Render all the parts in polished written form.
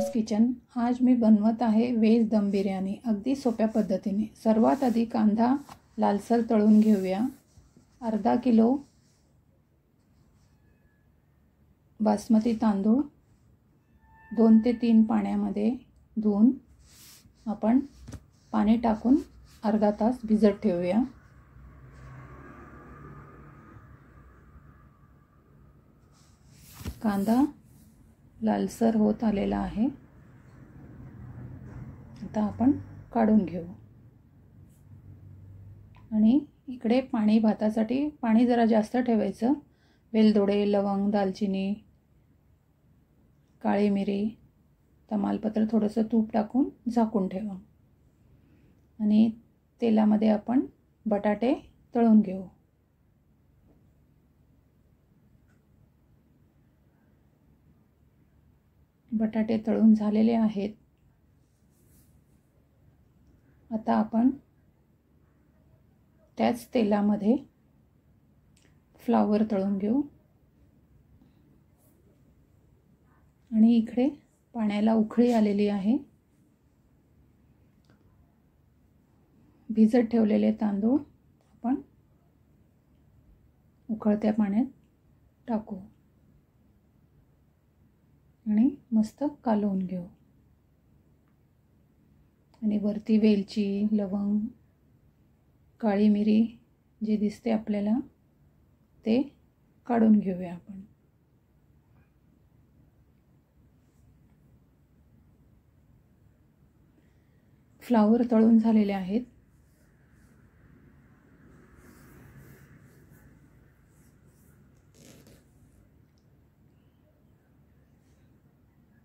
Suhas kitchen. आज मी बनवत आहे व्हेज दम बिर्याणी अगदी सोप्या पद्धतीने। सर्वात आधी कांदा लालसर तळून घेऊया। अर्धा किलो बासमती तांदूळ 2 ते 3 पाण्यामध्ये धुवून आपण पाणी टाकून अर्धा तास भिजत ठेवूया। कांदा लालसर होत आलेला आहे। आता आपण काढून घेऊ आणि इकडे पाणी भातासाठी पाणी जरा जास्त ठेवायचं। वेलदोडे, लवंग, दालचिनी, काळी मिरी, तमालपत्र, थोडंसं तूप टाकून झाकून ठेवा आणि तेलामध्ये आपण बटाटे तळून घेऊ। बटाटे तळून झालेले आहेत। आता आपण त्याच तेलामध्ये फ्लावर तळून घेऊ आणि इकडे पाण्याला उकळी आलेली आहे। भिजत ठेवलेले तांदूळ आपण उकळत्या पाण्यात टाकू आणि मस्त कालवून घेऊ आणि वरती वेलची, लवंग, काळी मिरी जे दिसते आपल्याला ते काढून घेऊया आपण। फ्लावर तळून झालेले आहेत।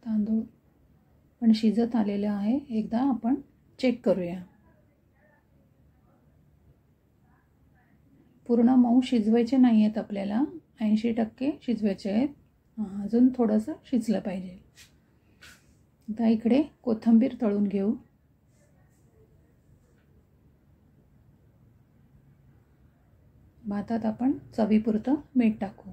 तांदूळ पण शिजत आलेले आहे। एकदा आपण चेक करूया। पूर्ण मऊ शिजवायचे नाही आहेत आपल्याला, 80% शिजवायचे आहेत। अजून थोडंसं शिजलं पाहिजे। आता इकडे कोथिंबीर तळून घेऊ। भातात आपण चवीपुरतं मीठ टाकू।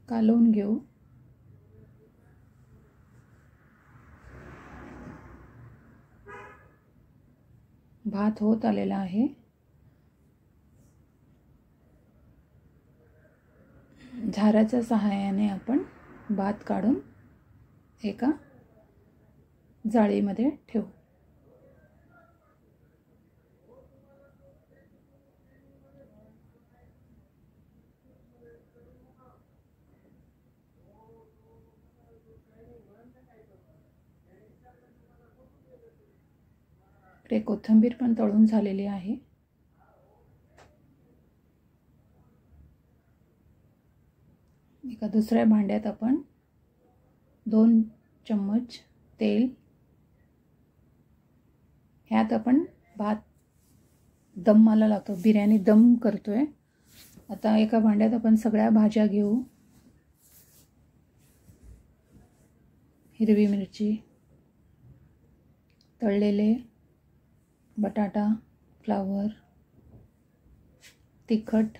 कालवून घेऊ। भात होत आलेला आहे। झाऱ्याच्या सहाय्याने आपण भात काढून एका जाळीमध्ये ठेवू। इकडे कोथिंबीर पण तळून झालेली आहे। एका दुसऱ्या भांड्यात आपण 2 चम्मच तेल, ह्यात आपण भात दमाला लावतो, बिर्याणी दम करतोय। आता एका भांड्यात आपण सगळ्या भाज्या घेऊ। हिरवी मिरची, तळलेले बटाटा, फ्लावर, तिखट,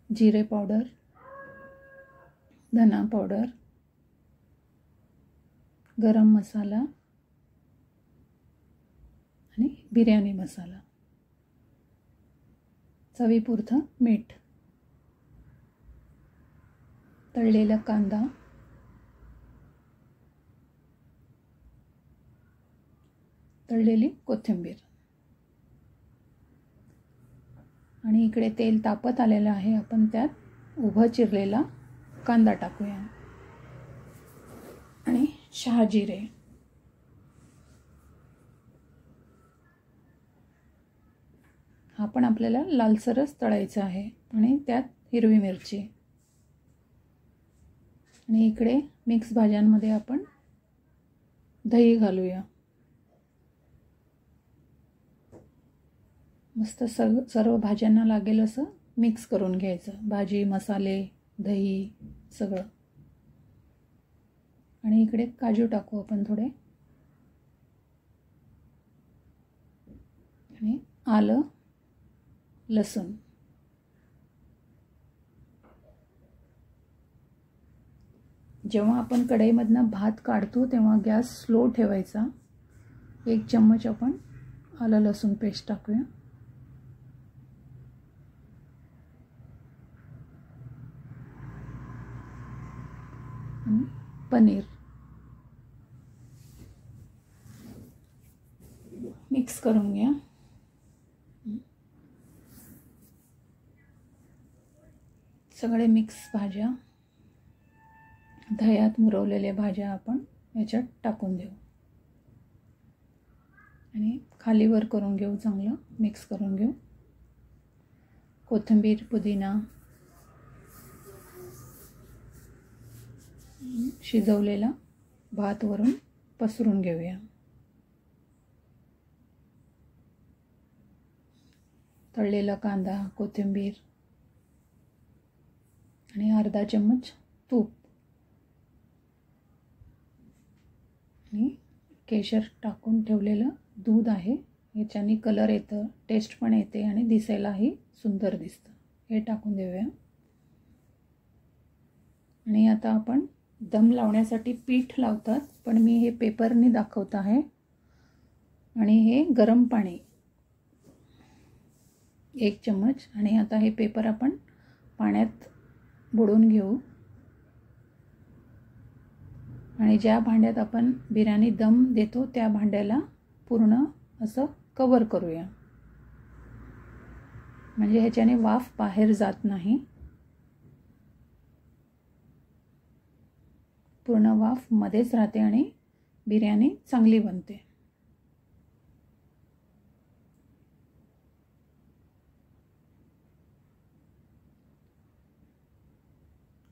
जिरे पावडर, धना पावडर, गरम मसाला आणि बिर्याणी मसाला, चवीपुरतं मीठ, तळलेला कांदा, तळलेली कोथिंबीर आणि इकडे तेल तापत आलेलं आहे। आपण त्यात उभं चिरलेला कांदा टाकूया आणि शहाजिरे, हा पण आपल्याला लालसरच तळायचा आहे आणि त्यात हिरवी मिरची आणि इकडे मिक्स भाज्यांमध्ये आपण दही घालूया। मस्त सर्व भाज्यांना लागेल असं मिक्स करून घ्यायचं। भाजी, मसाले, दही सगळं आणि इकडे काजू टाकू आपण थोडे आणि आलं, लसूण जेव्हा आपण कढईमधनं भात काढतो तेव्हा गॅस स्लो ठेवायचा. 1 चम्मच आपण आलं लसूण पेस्ट टाकूया. आणि पनीर मिक्स करून घ्या. सगळे मिक्स भाज्या, दह्यात मुरवलेल्या भाज्या आपण याच्यात टाकून देऊ आणि खाली वर करून घेऊ. चांगलं मिक्स करून घेऊ. कोथिंबीर, पुदिना, शिजवलेला भात वरून पसरून घेऊया. तळलेला कांदा, कोथिंबीर आणि अर्धा चम्मच तूप आणि केशर टाकून ठेवलेलं दूध आहे. याच्याने कलर येतं, टेस्ट पण येते आणि दिसायलाही सुंदर दिसतं. हे टाकून देऊया. आणि आता आपण दम लावण्यासाठी पीठ लावतात, पण मी हे पेपरने दाखवत आहे. आणि हे गरम पाणी 1 चम्मच. आणि आता हे पेपर आपण पाण्यात बुडवून घेऊ. आणि ज्या भांड्यात आपण बिर्याणी दम देतो त्या भांड्याला पूर्ण असं कव्हर करूया, म्हणजे ह्याच्याने वाफ बाहेर जात नाही. पूर्ण वाफ मध्येच राहते आणि बिर्याणी चांगली बनते.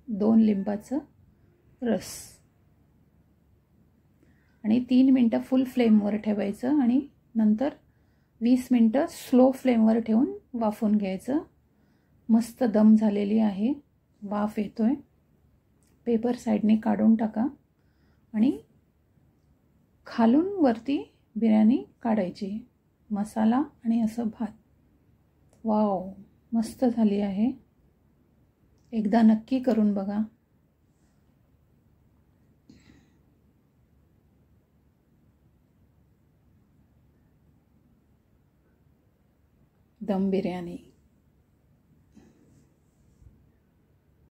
दोन लिंबाचं रस आणि 3 मिनटं फुल फ्लेमवर ठेवायचं आणि नंतर 20 मिनटं स्लो फ्लेमवर ठेवून वाफवून घ्यायचं. मस्त दम झालेली आहे, वाफ येतोय. पेपर साईडने काढून टाका आणि खालून वरती बिर्याणी काढायची. मसाला आणि असं भात. वाव, मस्त झाली आहे. एकदा नक्की करून बघा. दम बिर्याणी.